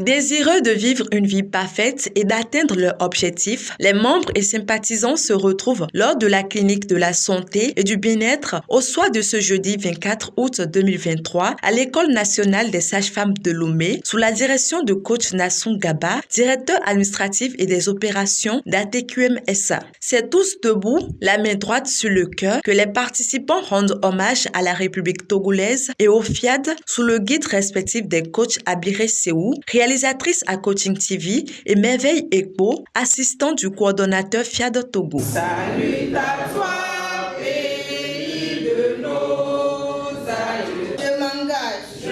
Désireux de vivre une vie parfaite et d'atteindre leur objectif, les membres et sympathisants se retrouvent lors de la clinique de la santé et du bien-être au soir de ce jeudi 24 août 2023 à l'École nationale des sages-femmes de Lomé sous la direction de coach Nassoum Gaba, directeur administratif et des opérations d'ATQM SA. C'est tous debout, la main droite sur le cœur, que les participants rendent hommage à la République togolaise et au FIAD sous le guide respectif des coachs Abiré Seou, réalisatrice à Coaching TV, et Merveille Ekpo, assistante du coordonnateur FIAD Togo. Salut à toi, pays de nos aïeux. Je m'engage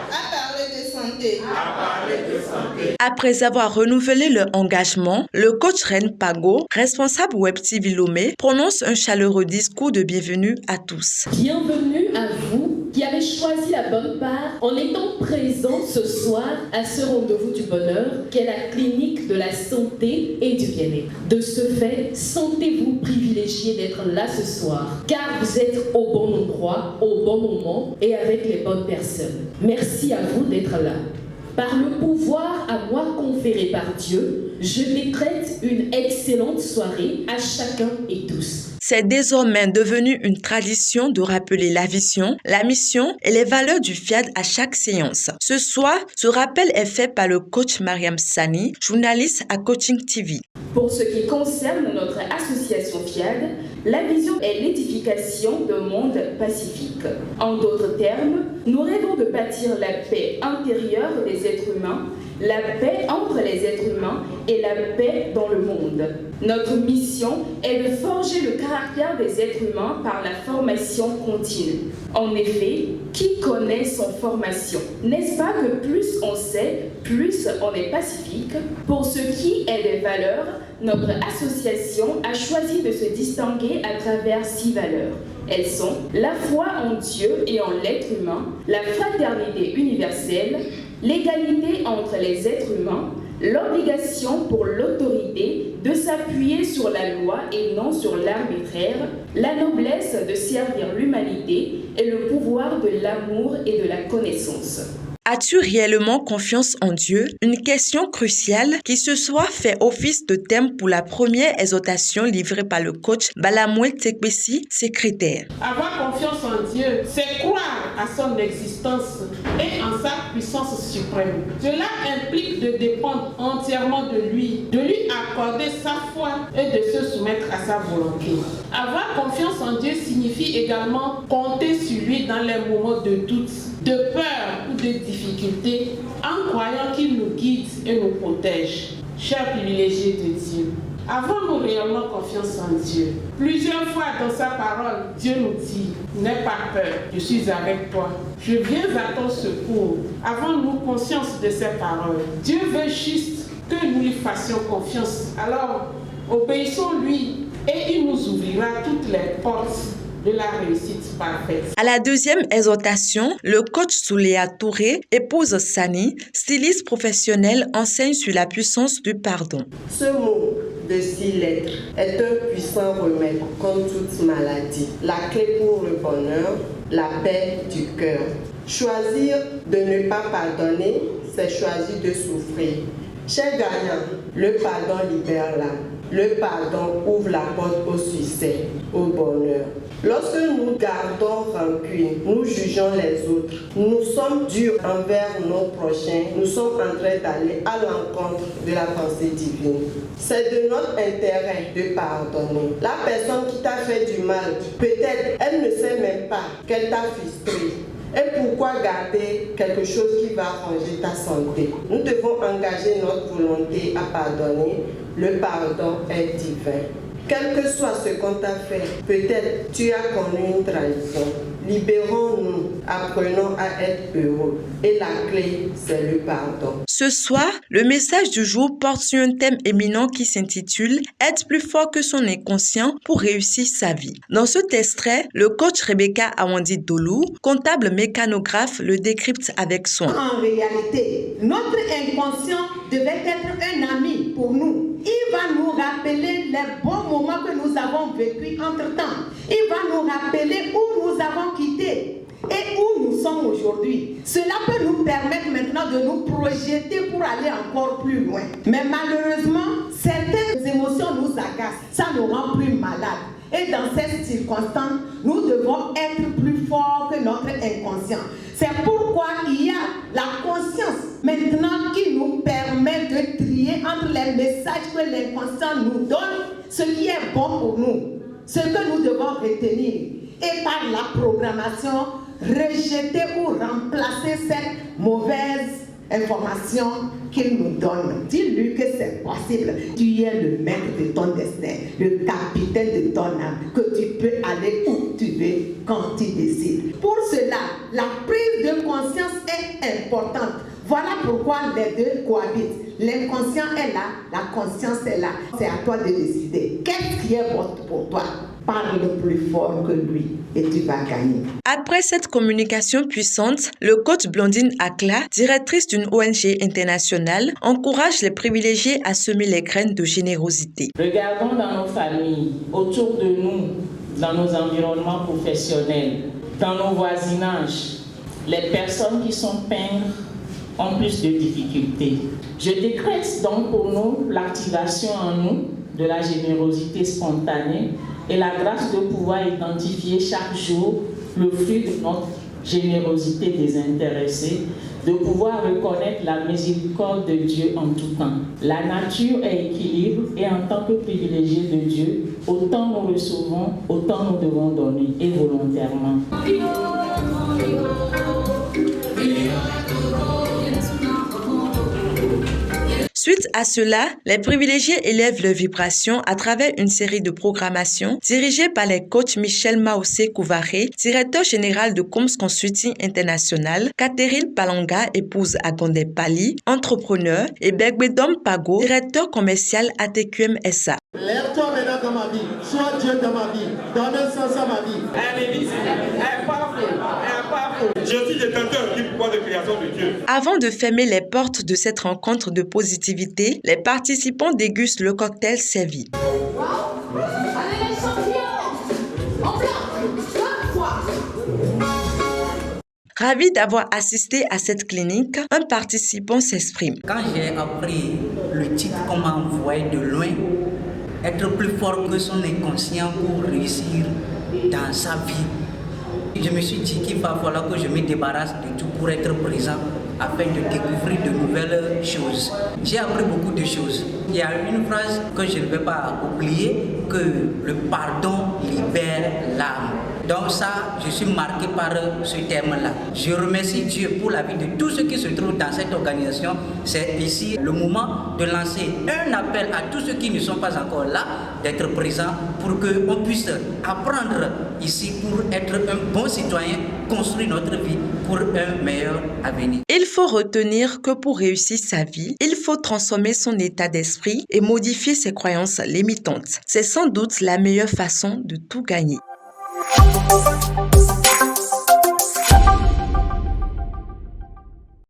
à parler de santé. Après avoir renouvelé leur engagement, le coach Ren Pago, responsable Web TV Lomé, prononce un chaleureux discours de bienvenue à tous. Bienvenue à vous qui avez choisi la bonne part en étant présents ce soir à ce rendez-vous du bonheur qu'est la clinique de la santé et du bien-être. De ce fait, sentez-vous privilégié d'être là ce soir, car vous êtes au bon endroit, au bon moment et avec les bonnes personnes. Merci à vous d'être là. Par le pouvoir à moi conféré par Dieu, je décrète une excellente soirée à chacun et tous. C'est désormais devenu une tradition de rappeler la vision, la mission et les valeurs du FIAD à chaque séance. Ce soir, ce rappel est fait par le coach Mariam Sani, journaliste à Coaching TV. Pour ce qui concerne notre association FIAD, la vision est l'édification d'un monde pacifique. En d'autres termes, nous rêvons de bâtir la paix intérieure des êtres humains, la paix entre les êtres humains et la paix dans le monde. Notre mission est de forger le caractère des êtres humains par la formation continue. En effet, qui connaît son formation? N'est-ce pas que plus on sait, plus on est pacifique? Pour ce qui est des valeurs, notre association a choisi de se distinguer à travers 6 valeurs. Elles sont la foi en Dieu et en l'être humain, la fraternité universelle, l'égalité entre les êtres humains, l'obligation pour l'autorité de s'appuyer sur la loi et non sur l'arbitraire, la noblesse de servir l'humanité et le pouvoir de l'amour et de la connaissance. As-tu réellement confiance en Dieu? Une question cruciale qui ce soir fait office de thème pour la première exhortation livrée par le coach Balamouel Tekbesi, secrétaire. Avoir confiance en Dieu, c'est croire à son existence et en sa puissance suprême. Cela implique de dépendre entièrement de lui accorder sa foi et de se soumettre à sa volonté. Avoir confiance en Dieu signifie également compter sur lui dans les moments de doute, de peur ou de difficulté, en croyant qu'il nous guide et nous protège. Chers privilégiés de Dieu, avons-nous réellement confiance en Dieu? Plusieurs fois dans sa parole, Dieu nous dit, n'aie pas peur, je suis avec toi. Je viens à ton secours. Avons-nous conscience de ces paroles? Dieu veut juste que nous lui fassions confiance. Alors, obéissons-lui et il nous ouvrira toutes les portes de la réussite parfaite. À la deuxième exhortation, le coach Souléa Touré, épouse Sani, styliste professionnelle, enseigne sur la puissance du pardon. Ce mot de 6 lettres est un puissant remède contre toute maladie. La clé pour le bonheur, la paix du cœur. Choisir de ne pas pardonner, c'est choisir de souffrir. Chers gagnants, le pardon libère l'âme. Le pardon ouvre la porte au succès, au bonheur. Lorsque nous gardons rancune, nous jugeons les autres, nous sommes durs envers nos prochains, nous sommes en train d'aller à l'encontre de la pensée divine. C'est de notre intérêt de pardonner. La personne qui t'a fait du mal, peut-être elle ne sait même pas qu'elle t'a frustré. Et pourquoi garder quelque chose qui va arranger ta santé? Nous devons engager notre volonté à pardonner. Le pardon est divin. Quel que soit ce qu'on t'a fait, peut-être tu as connu une trahison. Libérons-nous, apprenons à être heureux. Et la clé, c'est le pardon. Ce soir, le message du jour porte sur un thème éminent qui s'intitule « Être plus fort que son inconscient pour réussir sa vie ». Dans cet extrait, le coach Rebecca Awandi Dolou, comptable mécanographe, le décrypte avec soin. En réalité, notre inconscient devait être un ami pour nous. Il va nous rappeler les bons moments que nous avons vécus entre-temps. Il va nous rappeler où nous avons quitté et où nous sommes sommes aujourd'hui. Cela peut nous permettre maintenant de nous projeter pour aller encore plus loin. Mais malheureusement, certaines émotions nous agacent. Ça nous rend plus malades. Et dans ces circonstances, nous devons être plus forts que notre inconscient. C'est pourquoi il y a la conscience maintenant qui nous permet de trier entre les messages que l'inconscient nous donne, ce qui est bon pour nous, ce que nous devons retenir. Et par la programmation, rejeter ou remplacer cette mauvaise information qu'il nous donne. Dis-lui que c'est possible. Tu es le maître de ton destin, le capitaine de ton âme, que tu peux aller où tu veux quand tu décides. Pour cela, la prise de conscience est importante. Voilà pourquoi les deux cohabitent. L'inconscient est là, la conscience est là. C'est à toi de décider. Qu'est-ce qui est bon pour toi? Parle plus fort que lui et tu vas gagner. Après cette communication puissante, le coach Blandine Akla, directrice d'une ONG internationale, encourage les privilégiés à semer les graines de générosité. Regardons dans nos familles, autour de nous, dans nos environnements professionnels, dans nos voisinages, les personnes qui sont peintres ont plus de difficultés. Je décrète donc pour nous l'activation en nous de la générosité spontanée et la grâce de pouvoir identifier chaque jour le fruit de notre générosité désintéressée, de pouvoir reconnaître la miséricorde de Dieu en tout temps. La nature est équilibre et en tant que privilégiés de Dieu, autant nous recevons, autant nous devons donner et volontairement. Suite à cela, les privilégiés élèvent leurs vibrations à travers une série de programmations dirigées par les coachs Michel Maosé Kouvaré, directeur général de Coms Consulting International, Catherine Palanga, épouse à Gondé Pali, entrepreneur, et Begbedom Pago, directeur commercial à TQM SA. Lève-toi maintenant dans ma vie, sois Dieu dans ma vie, donne un sens à ma vie. Je suis détenteur du pouvoir de création de Dieu. Avant de fermer les portes de cette rencontre de positivité, les participants dégustent le cocktail servi. Ravi d'avoir assisté à cette clinique, un participant s'exprime. Quand j'ai appris le titre qu'on m'a envoyé de loin, être plus fort que son inconscient pour réussir dans sa vie, je me suis dit qu'il va falloir que je me débarrasse de tout pour être présent afin de découvrir de nouvelles choses. J'ai appris beaucoup de choses. Il y a une phrase que je ne vais pas oublier, que le pardon libère l'âme. Donc ça, je suis marqué par ce terme-là. Je remercie Dieu pour la vie de tous ceux qui se trouvent dans cette organisation. C'est ici le moment de lancer un appel à tous ceux qui ne sont pas encore là, d'être présents pour qu'on puisse apprendre ici pour être un bon citoyen, construire notre vie pour un meilleur avenir. Il faut retenir que pour réussir sa vie, il faut transformer son état d'esprit et modifier ses croyances limitantes. C'est sans doute la meilleure façon de tout gagner.